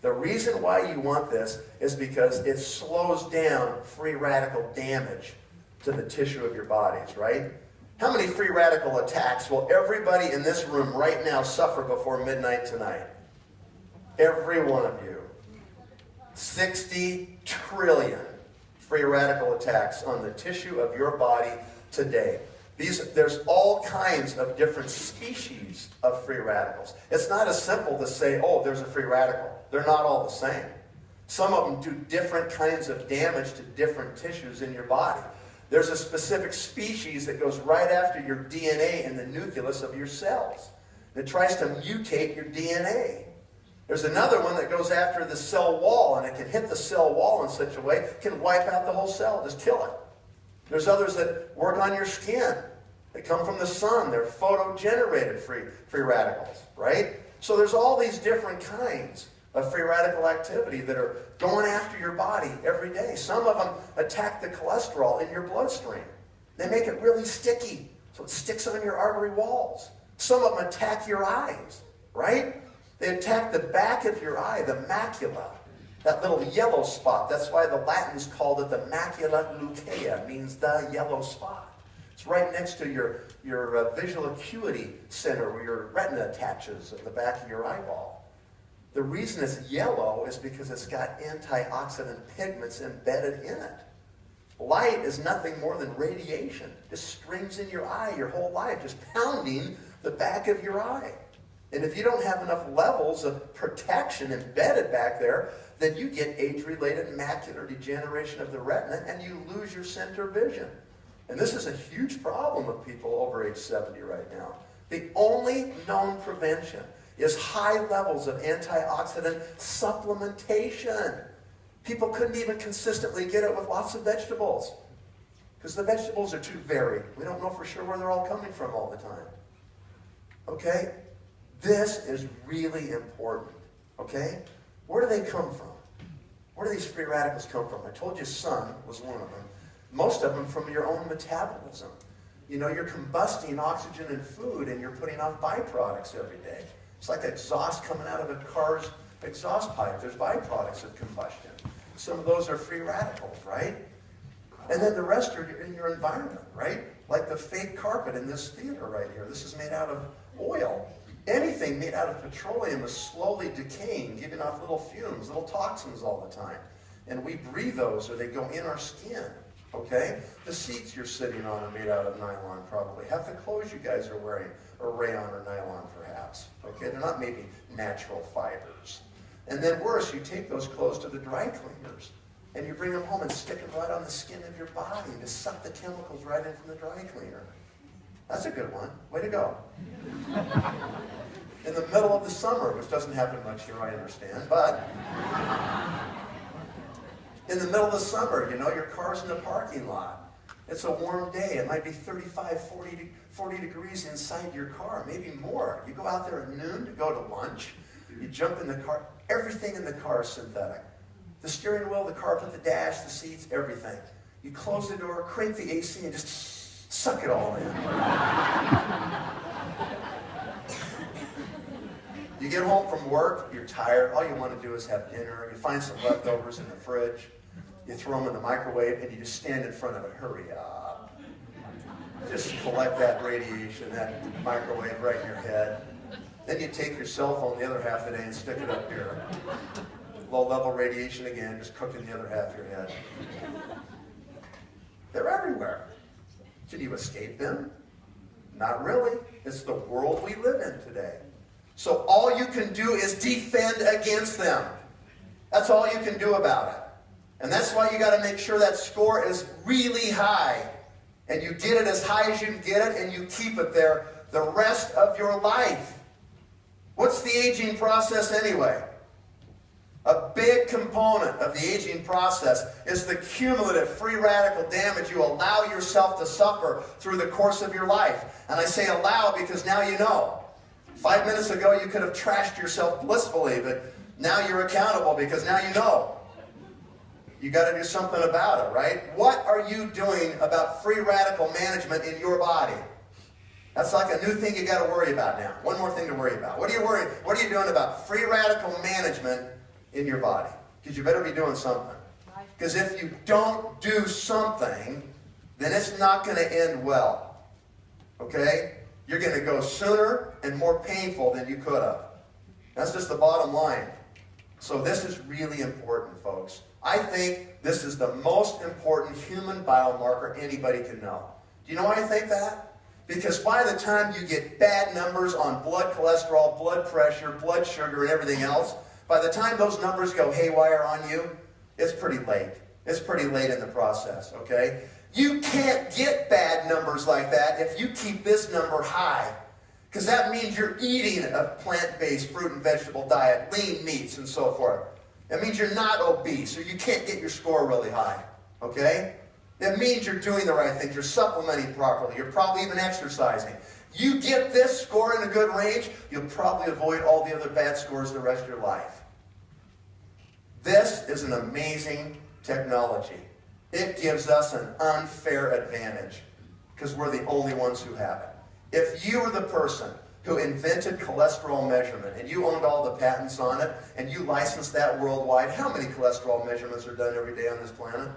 The reason why you want this is because it slows down free radical damage to the tissue of your bodies, right? How many free radical attacks will everybody in this room right now suffer before midnight tonight? Every one of you. 60 trillion free radical attacks on the tissue of your body today. There's all kinds of different species of free radicals. It's not as simple to say, oh, there's a free radical. They're not all the same. Some of them do different kinds of damage to different tissues in your body. There's a specific species that goes right after your DNA in the nucleus of your cells. It tries to mutate your DNA. There's another one that goes after the cell wall, and it can hit the cell wall in such a way it can wipe out the whole cell, just kill it. There's others that work on your skin. They come from the sun. They're photo-generated free radicals, right? So there's all these different kinds of free radical activity that are going after your body every day. Some of them attack the cholesterol in your bloodstream. They make it really sticky, so it sticks on your artery walls. Some of them attack your eyes, right? They attack the back of your eye, the macula, that little yellow spot. That's why the Latins called it the macula lutea, means the yellow spot. It's right next to your visual acuity center where your retina attaches at the back of your eyeball. The reason it's yellow is because it's got antioxidant pigments embedded in it. Light is nothing more than radiation. Just streams in your eye your whole life, just pounding the back of your eye. And if you don't have enough levels of protection embedded back there, then you get age-related macular degeneration of the retina and you lose your center vision. And this is a huge problem with people over age 70 right now. The only known prevention is high levels of antioxidant supplementation. People couldn't even consistently get it with lots of vegetables because the vegetables are too varied. We don't know for sure where they're all coming from all the time. Okay? This is really important. Okay? Where do they come from? Where do these free radicals come from? I told you sun was one of them. Most of them from your own metabolism. You know, you're combusting oxygen and food and you're putting off byproducts every day. It's like exhaust coming out of a car's exhaust pipe. There's byproducts of combustion. Some of those are free radicals, right? And then the rest are in your environment, right? Like the fake carpet in this theater right here. This is made out of oil. Anything made out of petroleum is slowly decaying, giving off little fumes, little toxins all the time. And we breathe those or they go in our skin, okay? The seats you're sitting on are made out of nylon probably. Half the clothes you guys are wearing are rayon or nylon perhaps, okay? They're not maybe natural fibers. And then worse, you take those clothes to the dry cleaners and you bring them home and stick them right on the skin of your body and just suck the chemicals right in from the dry cleaner. That's a good one. Way to go. In the middle of the summer, which doesn't happen much here, I understand, but in the middle of the summer, you know, your car's in the parking lot. It's a warm day. It might be 35, 40 degrees inside your car, maybe more. You go out there at noon to go to lunch. You jump in the car. Everything in the car is synthetic. The steering wheel, the carpet, the dash, the seats, everything. You close the door, crank the AC, and just suck it all in. You get home from work, you're tired, all you want to do is have dinner. You find some leftovers in the fridge. You throw them in the microwave, and you just stand in front of it. Hurry up. Just collect that radiation, that microwave right in your head. Then you take your cell phone the other half of the day and stick it up here. Low-level radiation again, just cooking the other half of your head. They're everywhere. Can you escape them? Not really. It's the world we live in today. So all you can do is defend against them. That's all you can do about it. And that's why you got to make sure that score is really high. And you get it as high as you can get it, and you keep it there the rest of your life. What's the aging process anyway? A big component of the aging process is the cumulative free radical damage you allow yourself to suffer through the course of your life. And I say allow because now you know. 5 minutes ago you could have trashed yourself blissfully, but now you're accountable because now you know. You got to do something about it, right? What are you doing about free radical management in your body? That's like a new thing you got to worry about now. One more thing to worry about. What are you doing about free radical management in your body. Because you better be doing something. Because if you don't do something, then it's not going to end well. Okay? You're going to go sooner and more painful than you could have. That's just the bottom line. So this is really important, folks. I think this is the most important human biomarker anybody can know. Do you know why I think that? Because by the time you get bad numbers on blood cholesterol, blood pressure, blood sugar, and everything else, by the time those numbers go haywire on you, it's pretty late. It's pretty late in the process, okay? You can't get bad numbers like that if you keep this number high. Because that means you're eating a plant-based fruit and vegetable diet, lean meats, and so forth. It means you're not obese, or you can't get your score really high, okay? It means you're doing the right thing. You're supplementing properly. You're probably even exercising. You get this score in a good range, you'll probably avoid all the other bad scores the rest of your life. This is an amazing technology. It gives us an unfair advantage because we're the only ones who have it. If you were the person who invented cholesterol measurement and you owned all the patents on it and you licensed that worldwide, how many cholesterol measurements are done every day on this planet?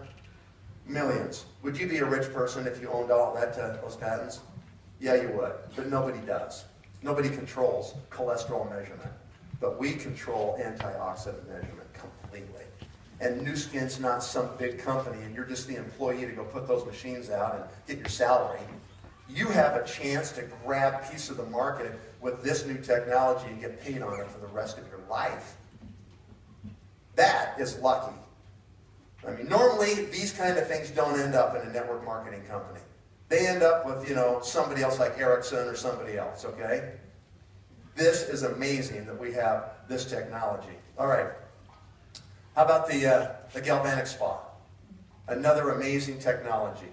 Millions. Would you be a rich person if you owned all that, those patents? Yeah, you would. But nobody does. Nobody controls cholesterol measurement. But we control antioxidant measurement completely. And Nu Skin's not some big company and you're just the employee to go put those machines out and get your salary. You have a chance to grab a piece of the market with this new technology and get paid on it for the rest of your life. That is lucky. I mean, normally these kind of things don't end up in a network marketing company. They end up with, somebody else like Ericsson or somebody else, okay? This is amazing that we have this technology. All right. How about the galvanic spa? Another amazing technology.